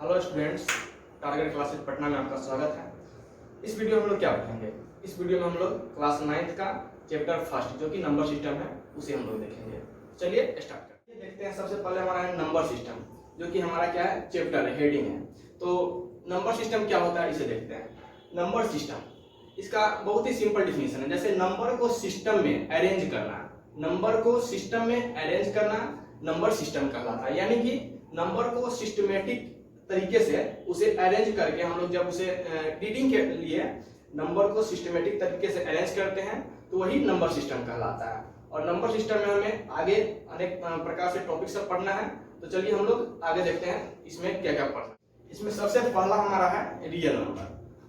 Hello students, target classes Patna में आपका स्वागत है। इस वीडियो में हम लोग क्या पढ़ेंगे? इस वीडियो में हम लोग क्लास 9th का चैप्टर फर्स्ट जो कि नंबर सिस्टम है उसे हम लोग देखेंगे। चलिए स्टार्ट करते हैं। देखते हैं सबसे पहले हमारा है नंबर सिस्टम, जो कि हमारा क्या है, चैप्टर है, हेडिंग है। तो नंबर सिस्टम क्या होता है इसे देखते हैं। नंबर सिस्टम, इसका बहुत ही सिंपल डिफिनेशन है। जैसे नंबर को सिस्टम में अरेंज करना, नंबर को सिस्टम में अरेंज करना नंबर सिस्टम कहलाता है। यानी कि नंबर को सिस्टमेटिक तरीके से उसे अरेंज करके हम लोग जब उसे रीडिंग के लिए नंबर को सिस्टमेटिक तरीके से अरेंज करते हैं तो वही नंबर सिस्टम कहलाता है। और नंबर सिस्टम में हमें आगे अनेक प्रकार से टॉपिक सब पढ़ना है। तो चलिए हम लोग आगे देखते हैं इसमें क्या क्या पढ़ना है। इसमें सबसे पहला हमारा है रियल नंबर।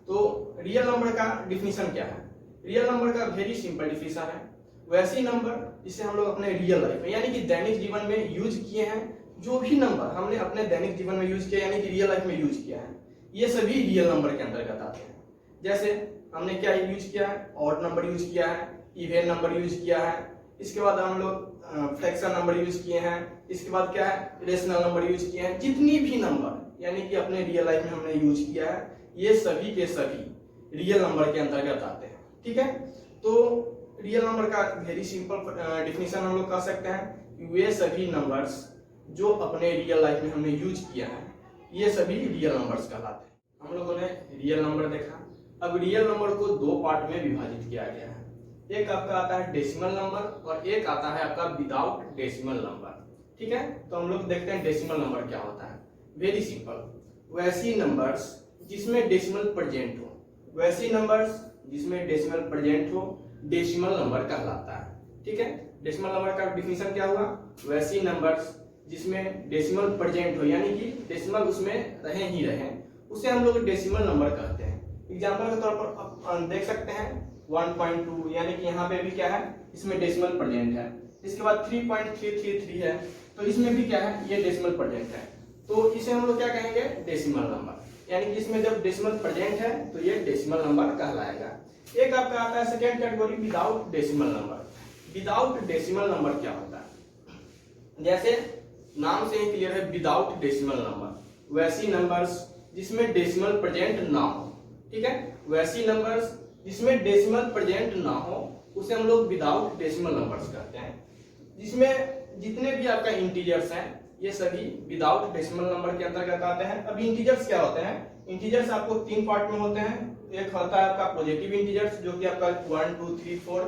तो रियल नंबर का डिफिनीशन क्या है? रियल नंबर का वेरी सिंपल डिफिनीशन है, वैसी नंबर जिसे हम लोग अपने रियल लाइफ में यानी कि दैनिक जीवन में यूज किए हैं। जो भी नंबर हमने अपने दैनिक जीवन में यूज किया यानी कि रियल लाइफ में यूज किया है, ये सभी रियल नंबर के अंतर्गत आते हैं। जैसे हमने क्या यूज किया है, ऑड नंबर यूज किया है, इवन नंबर यूज किया है, इसके बाद हम लोग फ्रैक्शन नंबर यूज किए हैं, इसके बाद क्या है, रेशनल नंबर यूज किए हैं। जितनी भी नंबर यानी कि अपने रियल लाइफ में हमने यूज किया है, ये सभी के सभी रियल नंबर के अंतर्गत आते हैं। ठीक है, तो रियल नंबर का वेरी सिंपल डिफिनीशन हम लोग कह सकते हैं कि वे सभी नंबर्स जो अपने रियल लाइफ में हमने यूज किया है, ये सभी रियल नंबर्स कहलाते हैं। हम लोगों ने रियल नंबर देखा। अब रियल नंबर को दो पार्ट में विभाजित किया गया है। एक आपका आता है डेसिमल नंबर और एक आता है आपका विदाउट डेसिमल नंबर। ठीक है, तो हम लोग देखते हैं डेसिमल नंबर क्या होता है। वेरी सिंपल, वैसी नंबर्स जिसमें डेसिमल प्रेजेंट हो, वैसी नंबर्स जिसमें डेसिमल प्रेजेंट हो डेसिमल नंबर कहलाता है। ठीक है, डेसिमल नंबर का डिफिनीशन क्या हुआ? वैसी नंबर्स जिसमें डेसिमल प्रेजेंट हो यानी कि डेसिमल उसमें रहे ही रहे, उसे हम लोग डेसिमल नंबर कहते हैं। एग्जांपल के तौर पर आप देख सकते हैं 1.2 यानी कि यहाँ पे भी क्या है, इसमें डेसिमल प्रेजेंट है। इसके बाद 3.333 है, तो इसमें भी क्या है, ये डेसिमल प्रेजेंट है। तो इसे हम लोग क्या कहेंगे, डेसिमल नंबर। यानी कि इसमें जब डेसिमल प्रेजेंट है तो ये डेसिमल नंबर कहलाएगा। एक आपका आता है second category without decimal number. Without decimal number क्या होता है? जैसे नाम से ही क्लियर है, विदाउट डेसिमल नंबर, वैसी नंबर्स जिसमें डेसिमल प्रेजेंट ना हो। ठीक है, वैसी नंबर्स जिसमें डेसिमल प्रेजेंट ना हो उसे हम लोग विदाउट डेसिमल नंबर्स कहते हैं। जिसमें जितने भी आपका इंटीजर्स हैं ये सभी विदाउट डेसिमल नंबर के अंतर्गत आते हैं। अब इंटीजर्स क्या होते हैं? इंटीजर्स आपको तीन पार्ट में होते हैं। एक होता है आपका पॉजिटिव इंटीजर्स जो कि आपका 1 2 3 4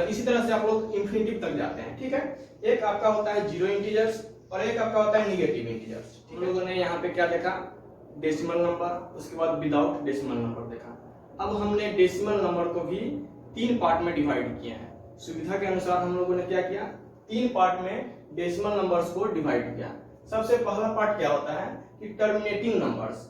इसी तरह से आप लोग इंफिनिटिव तक जाते हैं। ठीक है, एक आपका होता है जीरो इंटीजर्स और एक आपका होता है निगेटिव इंटीजर्स। हम लोगों ने यहाँ पे क्या देखा, डेसिमल नंबर, उसके बाद विदाउट डेसिमल नंबर देखा। अब हमने डेसिमल नंबर को भी तीन पार्ट में डिवाइड किया है। सुविधा के अनुसार हम लोगों ने क्या किया, तीन पार्ट में डेसिमल नंबर्स को डिवाइड किया। सबसे पहला पार्ट क्या होता है कि टर्मिनेटिंग नंबर्स।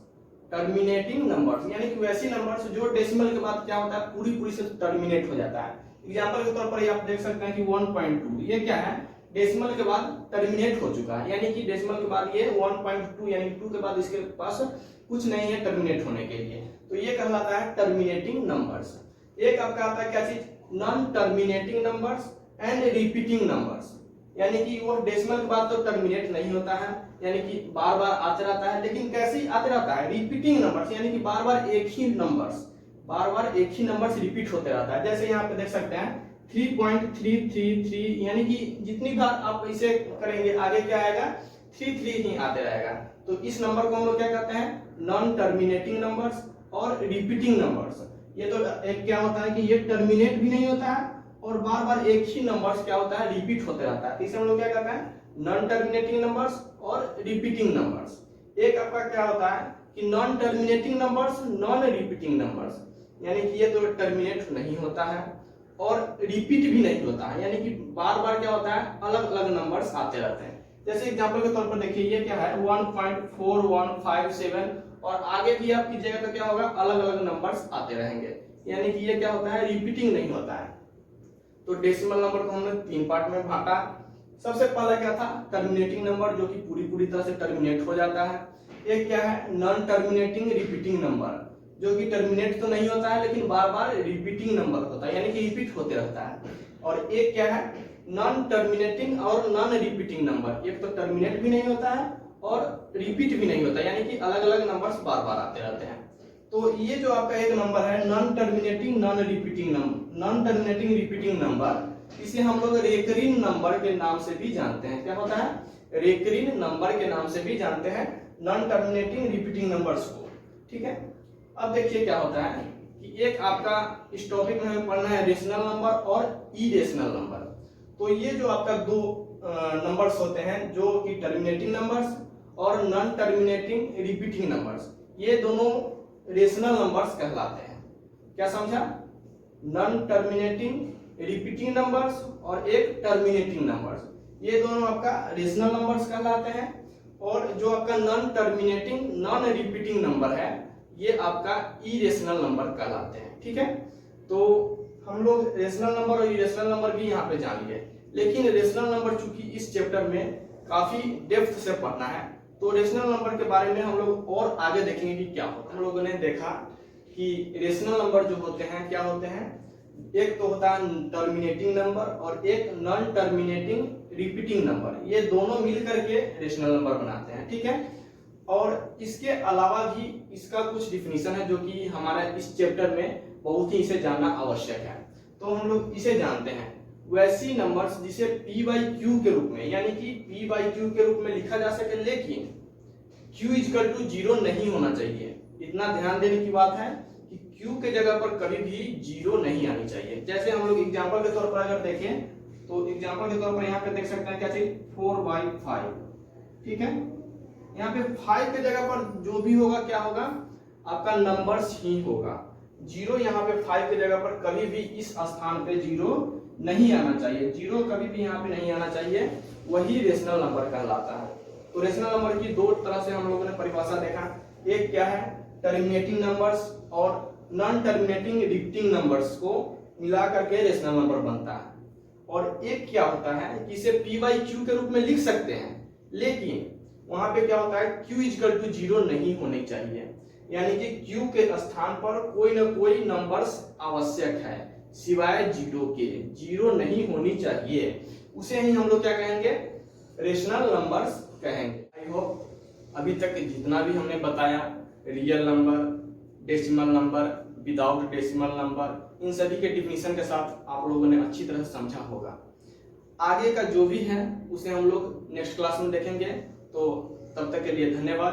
टर्मिनेटिंग नंबर्स यानी कि वैसी नंबर्स जो डेसिमल के बाद क्या होता है, पूरी पूरी से टर्मिनेट हो जाता है। एग्जाम्पल के तौर पर आप देख सकते हैं कि 1.2 ये क्या है, डेसिमल के बाद टर्मिनेट हो चुका है। यानी कि डेसिमल के बाद ये 1.2 यानी 2 के बाद इसके पास कुछ नहीं है टर्मिनेट होने के लिए, तो ये कहलाता है टर्मिनेटिंग नंबर्स। एक आपका आता है क्या चीज, non terminating numbers and repeating numbers. यानी कि वो डेसिमल के बाद तो टर्मिनेट नहीं होता है, यानी कि बार बार आते रहता है, लेकिन कैसे आते रहता है, रिपीटिंग नंबर्स यानी कि बार बार एक ही नंबर्स रिपीट होते रहता है। जैसे यहाँ पे देख सकते हैं 3.333 यानी कि जितनी बार आप इसे करेंगे आगे क्या आएगा, 33 ही आते रहेगा। तो इस नंबर को हम लोग क्या कहते हैं, नॉन टर्मिनेटिंग नंबर्स और रिपीटिंग नंबर्स। ये तो एक क्या होता है कि ये टर्मिनेट भी नहीं होता है और बार बार एक ही नंबर्स क्या होता है, रिपीट होते रहता है। इसे हम लोग क्या कहते हैं, नॉन टर्मिनेटिंग नंबर्स और रिपीटिंग नंबर्स। एक आपका क्या होता है कि non terminating numbers, non repeating numbers, यानी कि ये तो टर्मिनेट नहीं होता है और रिपीट भी नहीं होता है, यानी कि बार बार क्या होता है, अलग अलग नंबर्स आते रहते हैं। जैसे एग्जांपल के तौर पर देखिए ये क्या है 1.4157 और आगे भी आप कीजिएगा तो क्या होगा, अलग अलग नंबर्स आते रहेंगे, यानी कि ये क्या होता है, रिपीटिंग नहीं होता है। तो डेसिमल नंबर को हमने तीन पार्ट में बांटा। सबसे पहला क्या था, टर्मिनेटिंग नंबर जो कि पूरी तरह से टर्मिनेट हो जाता है। एक क्या है, नॉन टर्मिनेटिंग रिपीटिंग नंबर जो कि टर्मिनेट तो नहीं होता है लेकिन बार बार रिपीटिंग नंबर होता है, यानी कि रिपीट होते रहता है। और एक क्या है, नॉन टर्मिनेटिंग और नॉन रिपीटिंग नंबर। एक तो टर्मिनेट भी नहीं होता है और रिपीट भी नहीं होता, यानी कि अलग अलग नंबर्स बार बार आते रहते हैं। तो ये जो आपका एक नंबर है non terminating non repeating number, non terminating repeating number, इसे हम लोग रेकरिंग नंबर के नाम से भी जानते हैं। क्या होता है? रेकरिंग नंबर के नाम से भी जानते हैं नॉन टर्मिनेटिंग रिपीटिंग नंबर्स को। ठीक है, अब देखिए क्या होता है कि एक आपका इस टॉपिक में हमें पढ़ना है रेशनल नंबर और इरेशनल नंबर। तो ये जो आपका दो नंबर्स होते हैं जो कि टर्मिनेटिंग नंबर्स और नॉन टर्मिनेटिंग रिपीटिंग नंबर्स, ये दोनों रेशनल नंबर्स कहलाते हैं। क्या समझा? नॉन टर्मिनेटिंग रिपीटिंग नंबर्स और एक टर्मिनेटिंग नंबर्स, ये दोनों आपका रेशनल नंबर्स कहलाते हैं। और जो आपका non terminating non repeating number है ये आपका इरेशनल नंबर कहलाते हैं। ठीक है, तो हम लोग रेशनल नंबर और इरेशनल नंबर भी यहाँ पे जान लिए, लेकिन रेशनल नंबर चूंकि इस चैप्टर में काफी डेप्थ से पढ़ना है तो रेशनल नंबर के बारे में हम लोग और आगे देखेंगे कि क्या होता है। हम लोगों ने देखा कि रेशनल नंबर जो होते हैं क्या होते हैं, एक तो होता है टर्मिनेटिंग नंबर और एक नॉन टर्मिनेटिंग रिपीटिंग नंबर, ये दोनों मिलकर के रेशनल नंबर बनाते हैं। ठीक है, और इसके अलावा भी इसका कुछ डिफिनीशन है जो कि हमारे इस चैप्टर में बहुत ही इसे जानना आवश्यक है। तो हम लोग इसे जानते हैं वैसी नंबर्स जिसे p बाई क्यू के रूप में, यानी कि p बाई क्यू के रूप में लिखा जा सके, लेकिन q इक्वल टू 0 नहीं होना चाहिए। इतना ध्यान देने की बात है कि q के जगह पर कभी भी 0 नहीं आनी चाहिए। जैसे हम लोग एग्जांपल के तौर पर अगर देखें तो एग्जांपल के तौर पर यहाँ पे देख सकते हैं क्या चीज 4/5। ठीक है, यहाँ पे 5 के जगह पर जो भी होगा क्या होगा, आपका नंबर्स ही होगा। 0 यहाँ पे 5 के जगह पर कभी भी इस स्थान पे 0 नहीं आना चाहिए, 0 कभी भी यहाँ पे नहीं आना चाहिए, वही रेशनल नंबर कहलाता है। तो रेशनल नंबर की दो तरह से हम लोगों ने परिभाषा देखा, एक क्या है टर्मिनेटिंग नंबर्स और नॉन टर्मिनेटिंग रिपीटिंग नंबर्स को मिला करके रेशनल नंबर बनता है। और एक क्या होता है कि इसे p बाई क्यू के रूप में लिख सकते हैं, लेकिन वहां पे क्या होता है q इक्वल टू 0 नहीं होनी चाहिए, यानी कि q के स्थान पर कोई ना कोई नंबर्स आवश्यक है सिवाय 0 के, 0 नहीं होनी चाहिए, उसे ही हम लोग क्या कहेंगे रेशनल नंबर्स कहेंगे। आई होप अभी तक जितना भी हमने बताया real number, decimal number, without decimal number, इन सभी के डिफिनीशन के साथ आप लोगों ने अच्छी तरह समझा होगा। आगे का जो भी है उसे हम लोग नेक्स्ट क्लास में देखेंगे। तो तब तक के लिए धन्यवाद।